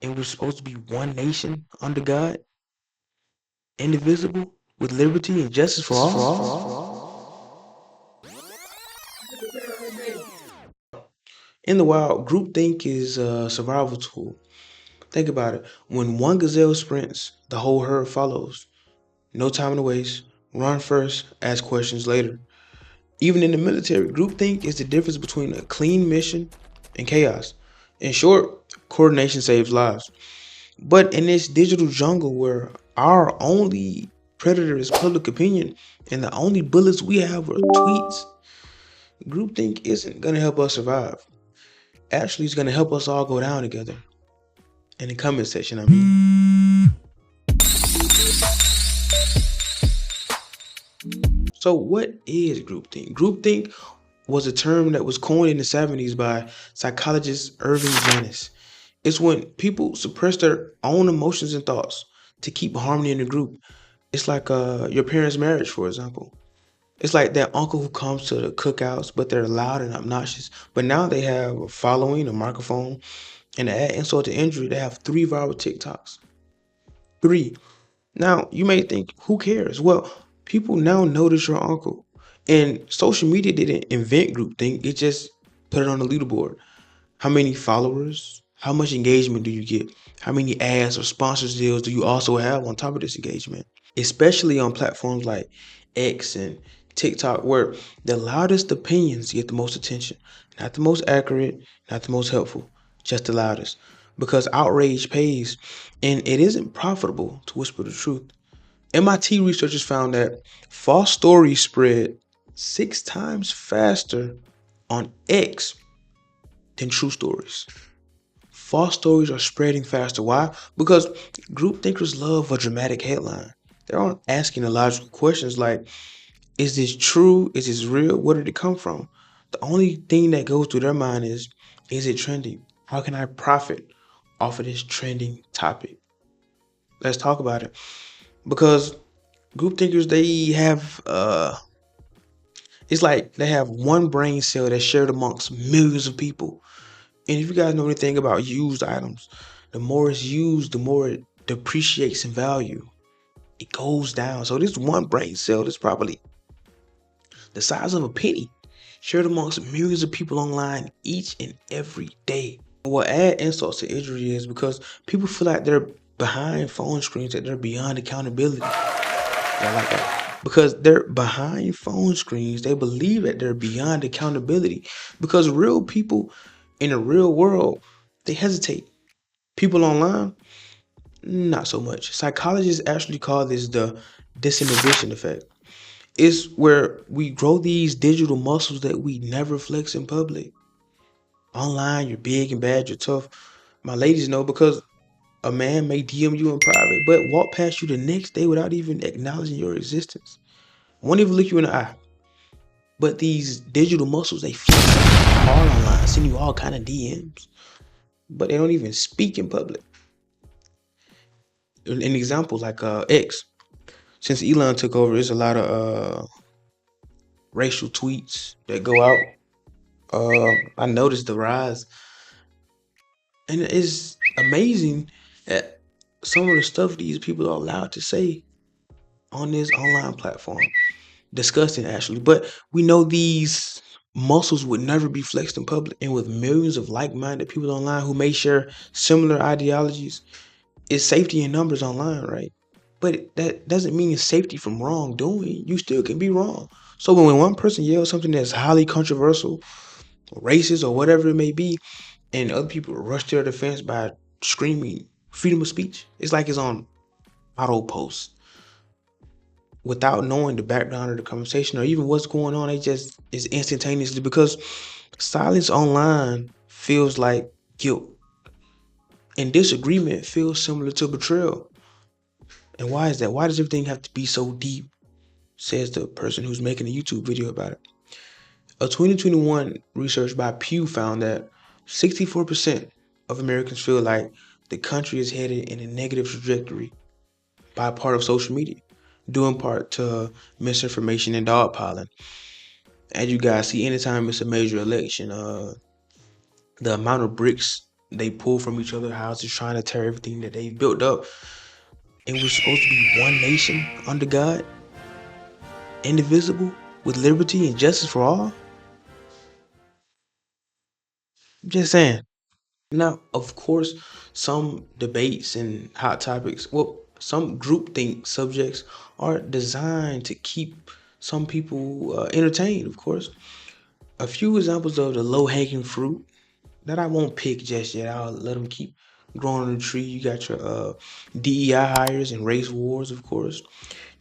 and we're supposed to be one nation under God, indivisible, with liberty and justice for all. In the wild, groupthink is a survival tool. Think about it. When one gazelle sprints, the whole herd follows. No time to waste. Run first, ask questions later. Even in the military, groupthink is the difference between a clean mission and chaos. In short, coordination saves lives. But in this digital jungle where our only predator is public opinion and the only bullets we have are tweets, groupthink isn't going to help us survive. Actually, it's going to help us all go down together. In the comment section, I mean. So what is groupthink? Groupthink was a term that was coined in the 70s by psychologist Irving Janis. It's when people suppress their own emotions and thoughts to keep harmony in the group. It's like your parents' marriage, for example. It's like that uncle who comes to the cookouts, but they're loud and obnoxious. But now they have a following, a microphone, and to add insult to injury, they have 3 viral TikToks. 3. Now, you may think, who cares? Well, people now notice your uncle. And social media didn't invent groupthink, it just put it on the leaderboard. How many followers? How much engagement do you get? How many ads or sponsors deals do you also have on top of this engagement? Especially on platforms like X and TikTok, where the loudest opinions get the most attention. Not the most accurate, not the most helpful, just the loudest. Because outrage pays, and it isn't profitable to whisper the truth. MIT researchers found that false stories spread 6 times faster on X than true stories. False stories are spreading faster. Why? Because group thinkers love a dramatic headline. They aren't asking the logical questions like, is this true? Is this real? Where did it come from? The only thing that goes through their mind is it trending? How can I profit off of this trending topic? Let's talk about it. Because group thinkers, they have it's like they have one brain cell that's shared amongst millions of people. And if you guys know anything about used items, the more it's used, the more it depreciates in value. It goes down. So this one brain cell is probably the size of a penny, shared amongst millions of people online each and every day. What add insults to injury is because people feel like they're behind phone screens, that they're beyond accountability. Yeah, like that. Because they're behind phone screens, they believe that they're beyond accountability. Because real people in the real world, they hesitate. People online, not so much. Psychologists actually call this the disinhibition effect. It's where we grow these digital muscles that we never flex in public. Online, you're big and bad, you're tough. My ladies know because a man may DM you in private, but walk past you the next day without even acknowledging your existence. Won't even look you in the eye. But these digital muscles, they flex hard online, send you all kind of DMs, but they don't even speak in public. An example like X, since Elon took over, there's a lot of racial tweets that go out. I noticed the rise, and it's amazing that some of the stuff these people are allowed to say on this online platform. Disgusting, actually. But we know these muscles would never be flexed in public. And with millions of like-minded people online who may share similar ideologies, it's safety in numbers online, right? But that doesn't mean it's safety from wrongdoing. You still can be wrong. So when one person yells something that's highly controversial, racist, or whatever it may be, and other people rush to their defense by screaming freedom of speech, it's like it's on auto post without knowing the background of the conversation or even what's going on. It just is instantaneously, because silence online feels like guilt and disagreement feels similar to betrayal. And why is that? Why does everything have to be so deep? Says the person who's making a YouTube video about it. A 2021 research by Pew found that 64% of Americans feel like the country is headed in a negative trajectory by part of social media, due in part to misinformation and dogpiling. As you guys see, anytime it's a major election, the amount of bricks they pull from each other, how it's just trying to tear everything that they built up. And we're supposed to be one nation under God, indivisible, with liberty and justice for all. I'm just saying. Now, of course, some debates and hot topics, well, some groupthink subjects are designed to keep some people entertained, of course. A few examples of the low-hanging fruit that I won't pick just yet. I'll let them keep growing on the tree. You got your DEI hires and race wars, of course.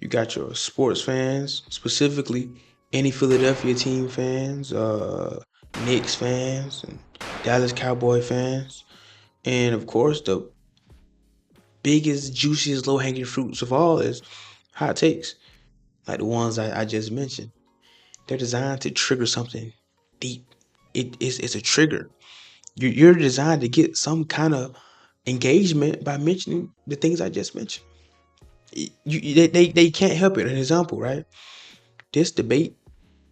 You got your sports fans, specifically any Philadelphia team fans, Knicks fans, and Dallas Cowboy fans. And of course, the biggest, juiciest, low-hanging fruits of all is hot takes, like the ones I just mentioned. They're designed to trigger something deep. It's a trigger. You're designed to get some kind of engagement by mentioning the things I just mentioned. They can't help it. An example, right? This debate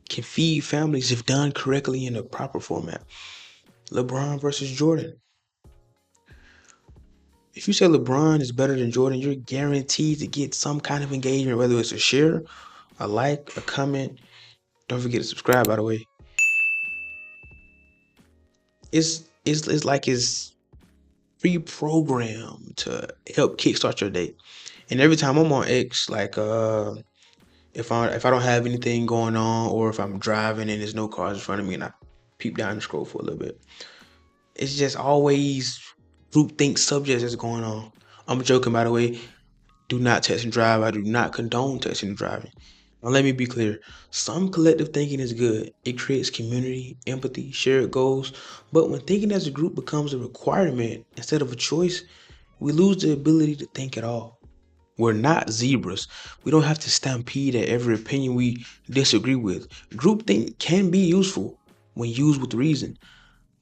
can feed families if done correctly in the proper format. LeBron versus Jordan. If you say LeBron is better than Jordan, you're guaranteed to get some kind of engagement, whether it's a share, a like, a comment. Don't forget to subscribe, by the way. It's like it's pre-programmed to help kickstart your day. And every time I'm on X, like if I don't have anything going on, or if I'm driving and there's no cars in front of me and I peep down and scroll for a little bit, it's just always groupthink subjects that's going on. I'm joking, by the way. Do not text and drive. I do not condone texting and driving. Now let me be clear. Some collective thinking is good. It creates community, empathy, shared goals. But when thinking as a group becomes a requirement instead of a choice, we lose the ability to think at all. We're not zebras. We don't have to stampede at every opinion we disagree with. Groupthink can be useful when used with reason.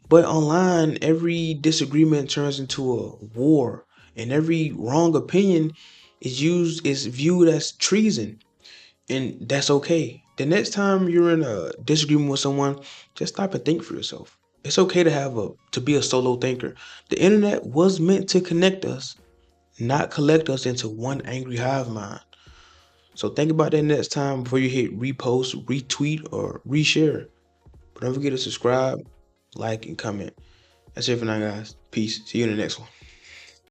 But online, every disagreement turns into a war, and every wrong opinion is viewed as treason, and that's okay. The next time you're in a disagreement with someone, just stop and think for yourself. It's okay to be a solo thinker. The internet was meant to connect us, not collect us into one angry hive mind. So think about that next time before you hit repost, retweet, or reshare. But don't forget to subscribe, like, and comment. That's it for now, guys. Peace. See you in the next one.